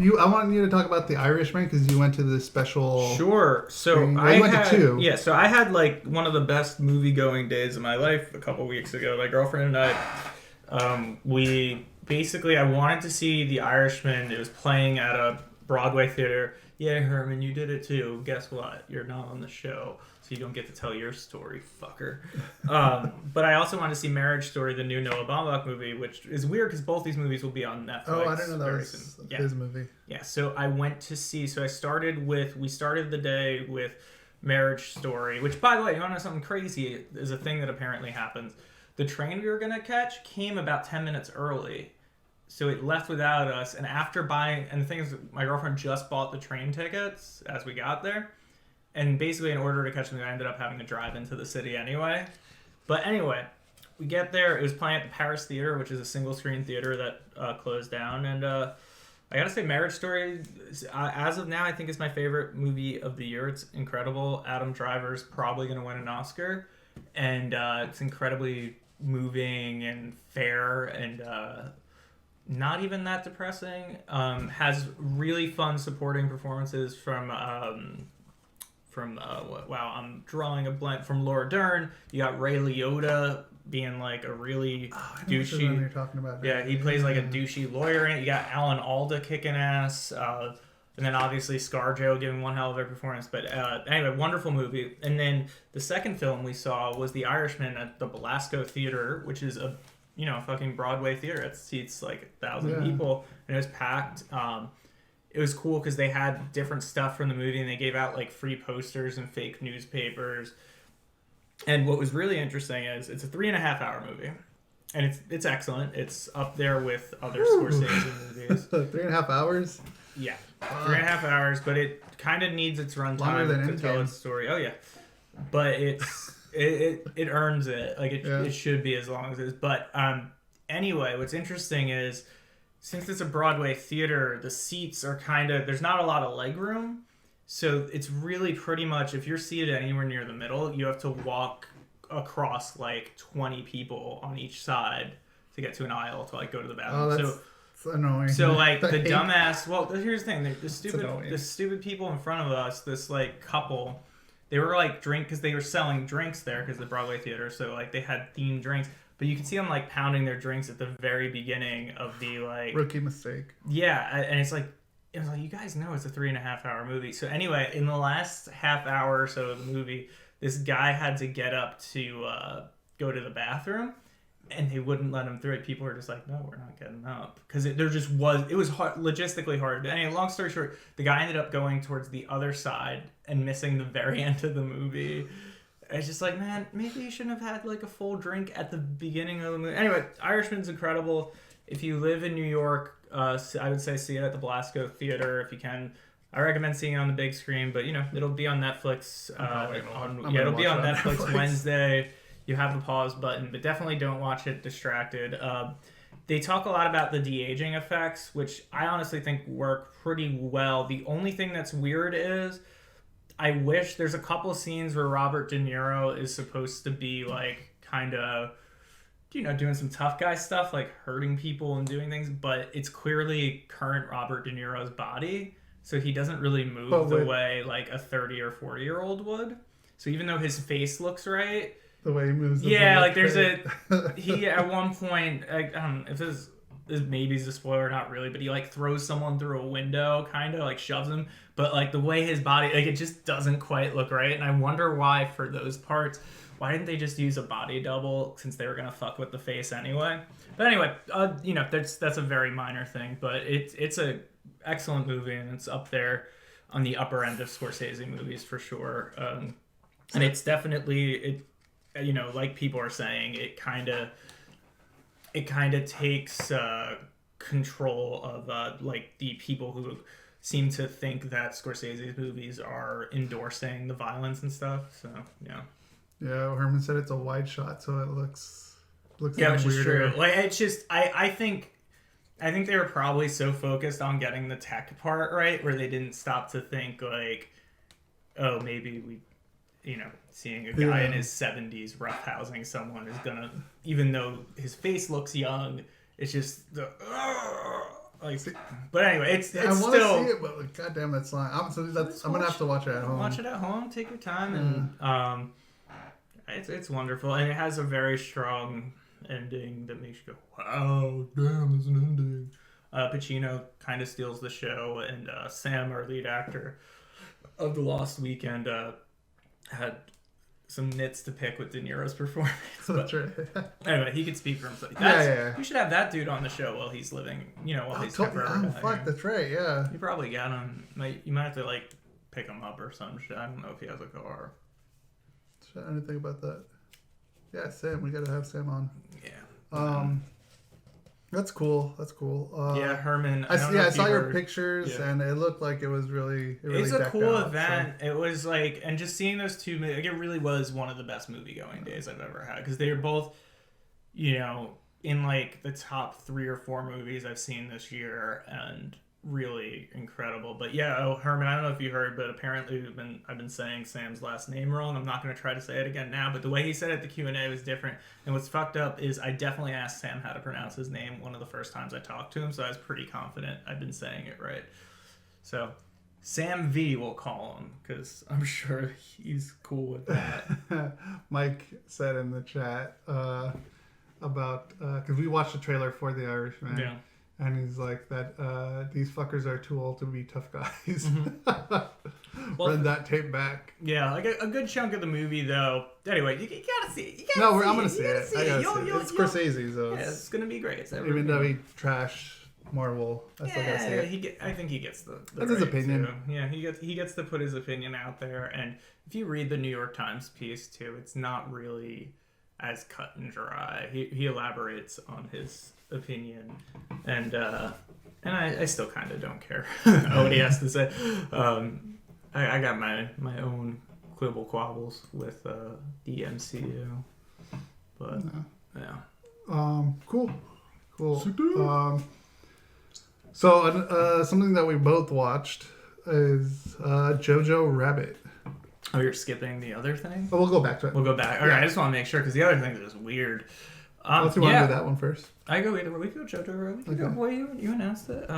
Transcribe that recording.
I want you to talk about The Irishman because you went to this special. Sure. So I went to two. Yeah. So I had like one of the best movie going days of my life a couple weeks ago. My girlfriend and I, we basically I wanted to see The Irishman. It was playing at a Broadway theater. Yeah, Herman, you did it too. Guess what? You're not on the show, so you don't get to tell your story, fucker. But I also wanted to see Marriage Story, the new Noah Baumbach movie, which is weird because both these movies will be on Netflix. Oh, I didn't know that was his movie. Yeah, so I went to see. So we started the day with Marriage Story, which, by the way, you want to know something crazy? Is a thing that apparently happens. The train we were gonna catch came about 10 minutes early. So it left without us, and after buying, and the thing is, my girlfriend just bought the train tickets as we got there, and basically in order to catch them, I ended up having to drive into the city anyway. But anyway, we get there, it was playing at the Paris Theater, which is a single-screen theater that closed down, and I gotta say, Marriage Story, as of now, I think is my favorite movie of the year. It's incredible. Adam Driver's probably gonna win an Oscar, and it's incredibly moving and fair, and not even that depressing. Has really fun supporting performances from wow, I'm drawing a blank, from Laura Dern. You got Ray Liotta being like a really douchey. You're talking about. Yeah, he plays like a douchey lawyer in it. You got Alan Alda kicking ass, and then obviously ScarJo giving one hell of a performance. But anyway, wonderful movie. And then the second film we saw was The Irishman at the Belasco Theater, which is a fucking Broadway theater. It seats like 1,000 people, and it was packed. It was cool because they had different stuff from the movie, and they gave out like free posters and fake newspapers. And what was really interesting is it's a 3.5-hour movie, and it's excellent. It's up there with other Scorsese movies. 3.5 hours? Yeah, 3.5 hours, but it kind of needs its runtime to tell its story. Oh yeah, but it earns it. Like it should be as long as it is. But anyway, what's interesting is, since it's a Broadway theater, the seats are there's not a lot of leg room. So it's really pretty much, if you're seated anywhere near the middle, you have to walk across like 20 people on each side to get to an aisle to like go to the bathroom. That's annoying. So like the dumbass, well, here's the thing, the stupid people in front of us, this like couple, they were like because they were selling drinks there because the Broadway theater, so like they had themed drinks, but you can see them like pounding their drinks at the very beginning of the like rookie mistake. Yeah, and it was like, you guys know it's a 3.5-hour movie. So anyway, in the last half hour or so of the movie, this guy had to get up to go to the bathroom, and they wouldn't let him through it. People were just like, no, we're not getting up, because it was hard, logistically hard. Anyway, long story short, the guy ended up going towards the other side and missing the very end of the movie. It's just like, man, maybe you shouldn't have had like a full drink at the beginning of the movie. Anyway, Irishman's incredible. If you live in New York, I would say see it at the Belasco Theater if you can. I recommend seeing it on the big screen, but it'll be on Netflix. It'll be on Netflix Wednesday. You have the pause button, but definitely don't watch it distracted. They talk a lot about the de-aging effects, which I honestly think work pretty well. The only thing that's weird is, I wish there's a couple scenes where Robert De Niro is supposed to be like kind of, doing some tough guy stuff, like hurting people and doing things, but it's clearly current Robert De Niro's body, so he doesn't really move the way like a 30 or 40-year-old would. So even though his face looks right, the way he moves. Like there's he at one point, I don't know if this maybe is a spoiler, not really, but he like throws someone through a window, kind of like shoves him, but like the way his body, like it just doesn't quite look right, and I wonder why for those parts. Why didn't they just use a body double, since they were gonna fuck with the face anyway? But anyway, that's a very minor thing, but it's a excellent movie, and it's up there on the upper end of Scorsese movies for sure. And it's definitely like people are saying, it kind of takes control of like the people who seem to think that Scorsese's movies are endorsing the violence and stuff. So yeah. Yeah, Herman said it's a wide shot, so it looks yeah, which weirder. Is true. Like it's just, I think they were probably so focused on getting the tech part right, where they didn't stop to think like, oh, maybe we, seeing a guy in his 70s roughhousing someone is gonna, even though his face looks young, it's just Like, but anyway, it's I want to still. see it, but like, goddamn, that's long. I'm gonna have to watch it at home. Watch it at home. Take your time, and it's wonderful, and it has a very strong ending that makes you go, "Wow, damn, there's an ending." Pacino kind of steals the show, and Sam, our lead actor of The Lost Weekend, had some nits to pick with De Niro's performance. That's right. Anyway, he could speak for himself. Yeah. We should have that dude on the show while he's living, while he's temporarily. Fuck, that's right, yeah. You probably got him. You might have to, like, pick him up or some shit. I don't know if he has a car. I didn't think about that. Yeah, Sam. We gotta have Sam on. Yeah. That's cool. Yeah, Herman. I saw your pictures, and it looked like it was really it's a cool out, event. So. It was like, and just seeing those two, like, it really was one of the best movie-going days I've ever had, because they were both, in like the top 3 or 4 movies I've seen this year, and really incredible. But yeah, Herman, I don't know if you heard, but apparently I've been saying Sam's last name wrong. I'm not going to try to say it again now, but the way he said it at the Q&A was different. And what's fucked up is I definitely asked Sam how to pronounce his name one of the first times I talked to him, so I was pretty confident I've been saying it right. So Sam V, we'll call him, because I'm sure he's cool with that. Mike said in the chat about, because we watched the trailer for The Irishman. Yeah. And he's like, that these fuckers are too old to be tough guys. Mm-hmm. Run that tape back. Yeah, like a good chunk of the movie, though. Anyway, you gotta see it. I'm gonna see it. I gotta see it. It's Scorsese, so it's gonna be great. Even though he trashed Marvel, I still gotta see it. I think he gets the that's his opinion. Too. Yeah, he gets to put his opinion out there. And if you read the New York Times piece too, it's not really as cut and dry. He elaborates on his opinion, and I still kind of don't care what he has to say. I got my own quibble quabbles with the MCU, but yeah. Cool. So something that we both watched is Jojo Rabbit. Oh, you're skipping the other thing? Oh, we'll go back to it. We'll go back. Okay, I just want to make sure, because the other thing is just weird. Let's want to do that one first. I go either way. We go Jojo Rabbit. Okay. Boy, you announced it.